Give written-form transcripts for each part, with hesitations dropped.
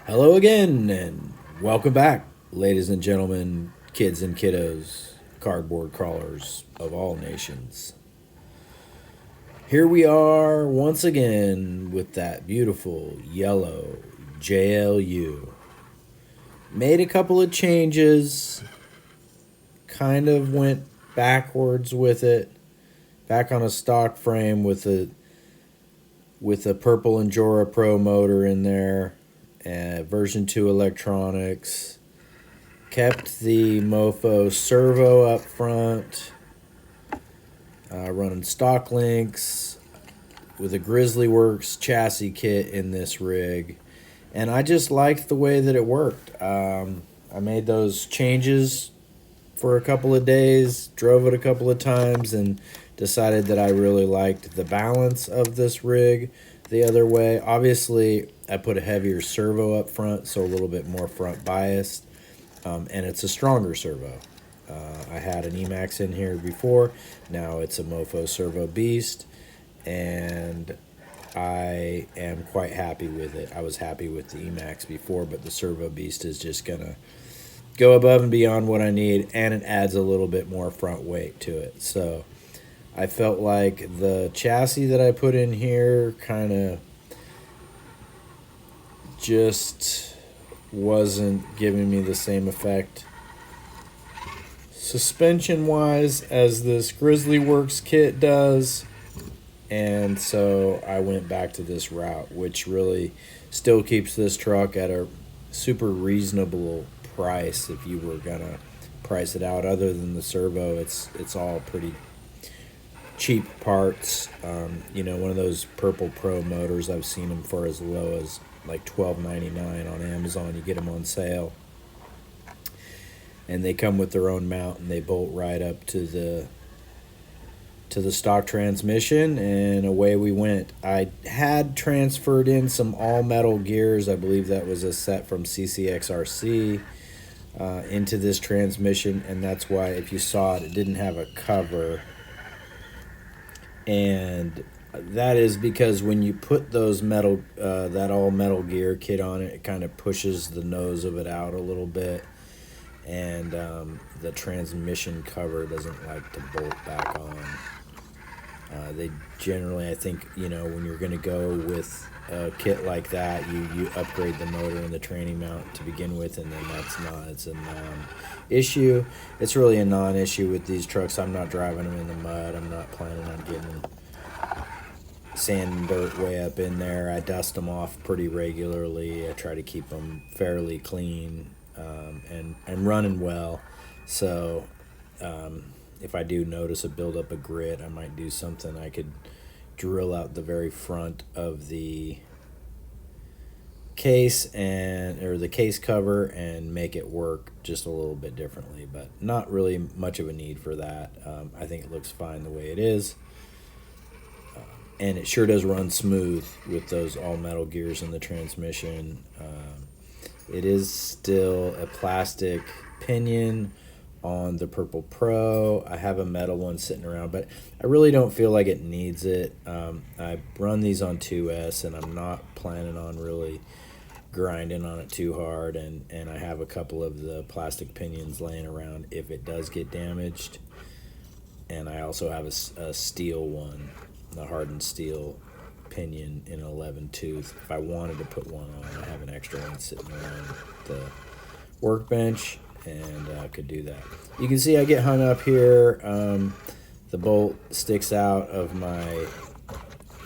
Hello again, and welcome back, ladies and gentlemen, kids and kiddos, cardboard crawlers of all nations. Here we are once again with that beautiful yellow JLU. Made a couple of changes, kind of went backwards with it, back on a stock frame with a purple Endura Pro motor in there, version 2 electronics. Kept the Mofo servo up front, running stock links with a Grizzly Works chassis kit in this rig. And I just liked the way that it worked. I made those changes for a couple of days, drove it a couple of times, and decided that I really liked the balance of this rig the other way. Obviously, I put a heavier servo up front, so a little bit more front biased, and it's a stronger servo. I had an Emax in here before. Now it's a Mofo Servo Beast, and I am quite happy with it. I was happy with the Emax before, but the Servo Beast is just going to go above and beyond what I need, and it adds a little bit more front weight to it. So I felt like the chassis that I put in here kind of just wasn't giving me the same effect suspension wise as this Grizzly Works kit does. And so I went back to this route, which really still keeps this truck at a super reasonable price if you were gonna price it out. Other than the servo, it's all pretty cheap parts. One of those Purple Pro motors, I've seen them for as low as like $12.99 on Amazon. You get them on sale, and they come with their own mount, and they bolt right up to the stock transmission, and away we went. I had transferred in some all metal gears. I believe that was a set from CCXRC into this transmission, and that's why if you saw it, it didn't have a cover. And that is because when you put those metal, that all metal gear kit on it, it kind of pushes the nose of it out a little bit, and the transmission cover doesn't like to bolt back on. They generally, I think, when you're going to go with a kit like that, you upgrade the motor and the training mount to begin with, and then it's a non-issue. It's really a non-issue with these trucks. I'm not driving them in the mud. I'm not planning on getting sand and dirt way up in there. I dust them off pretty regularly. I try to keep them fairly clean and running well. So if I do notice a buildup of grit, I might do something. I could drill out the very front of the case or the case cover and make it work just a little bit differently, but not really much of a need for that. I think it looks fine the way it is, and it sure does run smooth with those all metal gears in the transmission. It is still a plastic pinion on the Purple Pro. I have a metal one sitting around, but I really don't feel like it needs it. I run these on 2S, and I'm not planning on really grinding on it too hard, and I have a couple of the plastic pinions laying around if it does get damaged. And I also have a steel one, the hardened steel pinion in 11 tooth. If I wanted to put one on, I have an extra one sitting around the workbench, and could do that. You can see I get hung up here. The bolt sticks out of my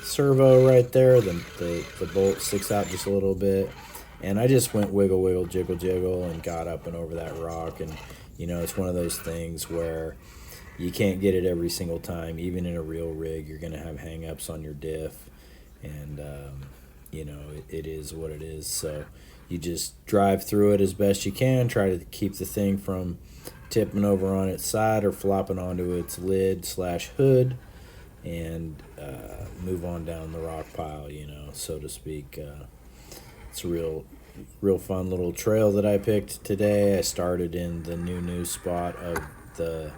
servo right there. The bolt sticks out just a little bit, and I just went wiggle, wiggle, jiggle, jiggle, and got up and over that rock. And it's one of those things where you can't get it every single time. Even in a real rig, you're going to have hang-ups on your diff, and it is what it is. So you just drive through it as best you can, try to keep the thing from tipping over on its side or flopping onto its lid/hood, and move on down the rock pile, so to speak. It's a real fun little trail that I picked today. I started in the new spot of the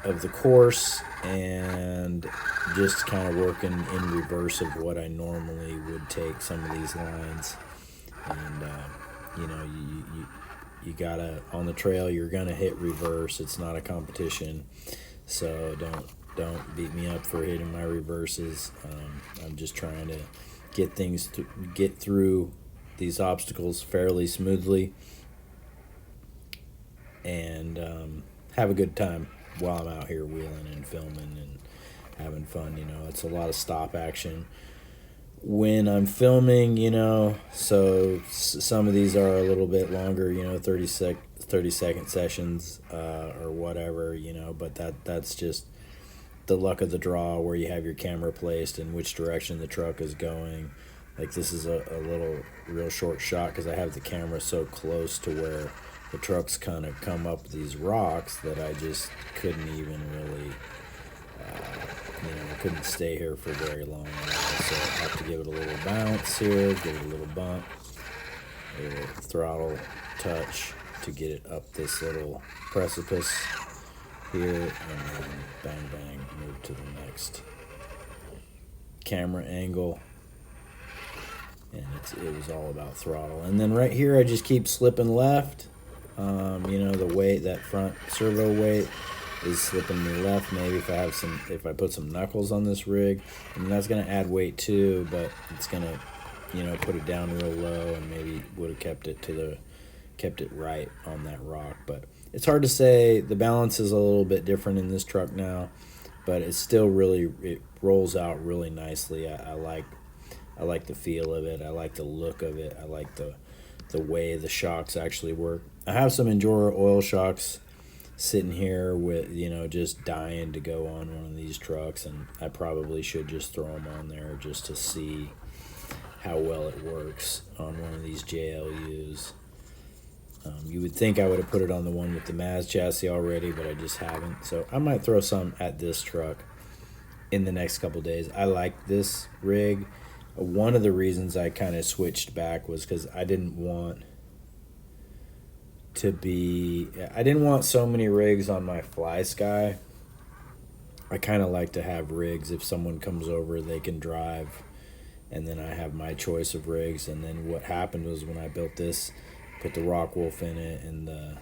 of the course and just kind of working in reverse of what I normally would take some of these lines. And you know, you gotta, on the trail, you're gonna hit reverse. It's not a competition, so don't beat me up for hitting my reverses. I'm just trying to get through these obstacles fairly smoothly and have a good time while I'm out here wheeling and filming and having fun. You know, it's a lot of stop action when I'm filming, you know, so some of these are a little bit longer, you know, 30-second sessions or whatever, you know, but that's just the luck of the draw where you have your camera placed and which direction the truck is going. Like this is a little real short shot because I have the camera so close to where the trucks kind of come up these rocks that I just couldn't even really I couldn't stay here for very long. So I have to give it a little bounce here, give it a little bump, a little throttle touch to get it up this little precipice here, and then bang, bang, move to the next camera angle. And it was all about throttle. And then right here, I just keep slipping left. You know, the weight, that front servo weight is slipping me left. Maybe if I put some knuckles on this rig, I mean, that's going to add weight too, but it's going to, you know, put it down real low and maybe would have kept it right on that rock. But it's hard to say. The balance is a little bit different in this truck now, but it's still really, it rolls out really nicely. I like the feel of it. I like the look of it. I like the way the shocks actually work. I have some Endura oil shocks sitting here with, you know, just dying to go on one of these trucks, and I probably should just throw them on there just to see how well it works on one of these JLUs. You would think I would have put it on the one with the Maz chassis already, but I just haven't. So I might throw some at this truck in the next couple days. I like this rig. One of the reasons I kind of switched back was because I didn't want so many rigs on my Fly Sky. I kind of like to have rigs, if someone comes over, they can drive, and then I have my choice of rigs. And then what happened was when I built this, put the Rock Wolf in it and the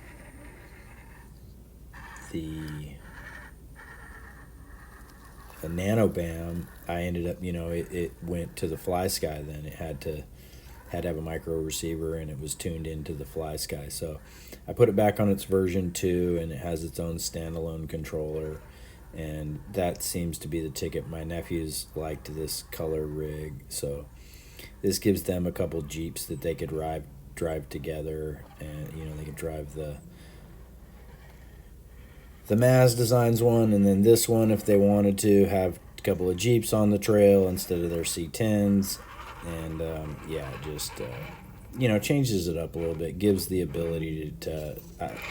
Nano Bam, I ended up, you know, it went to the Fly Sky then. It had to have a micro receiver, and it was tuned into the Fly Sky. So I put it back on its version 2, and it has its own standalone controller, and that seems to be the ticket. My nephews liked this color rig, so this gives them a couple Jeeps that they could drive together, and, you know, they could drive the Maz Designs one, and then this one, if they wanted to, have a couple of Jeeps on the trail instead of their C10s. And just you know, changes it up a little bit, gives the ability to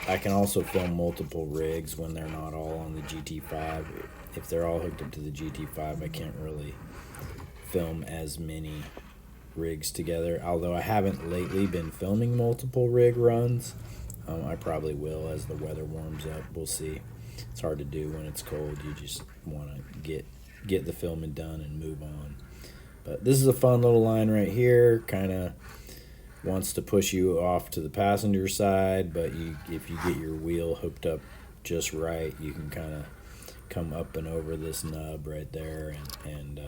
I can also film multiple rigs when they're not all on the GT5. If they're all hooked up to the GT5, I can't really film as many rigs together, although I haven't lately been filming multiple rig runs. I probably will as the weather warms up. We'll see. It's hard to do when it's cold. You just want to get the filming done and move on. But this is a fun little line right here. Kind of wants to push you off to the passenger side, but if you get your wheel hooked up just right, you can kind of come up and over this nub right there and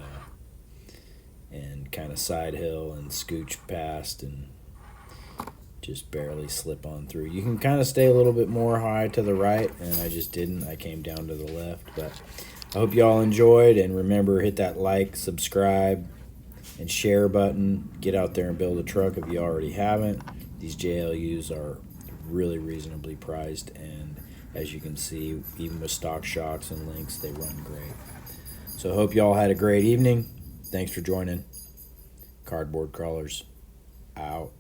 kind of side hill and scooch past and just barely slip on through. You can kind of stay a little bit more high to the right, and I just didn't. I came down to the left. But I hope you all enjoyed, and remember, hit that like, subscribe, and share button. Get out there and build a truck if you already haven't. These JLUs are really reasonably priced, and as you can see, even with stock shocks and links, they run great. So I hope you all had a great evening. Thanks for joining. Cardboard Crawlers out.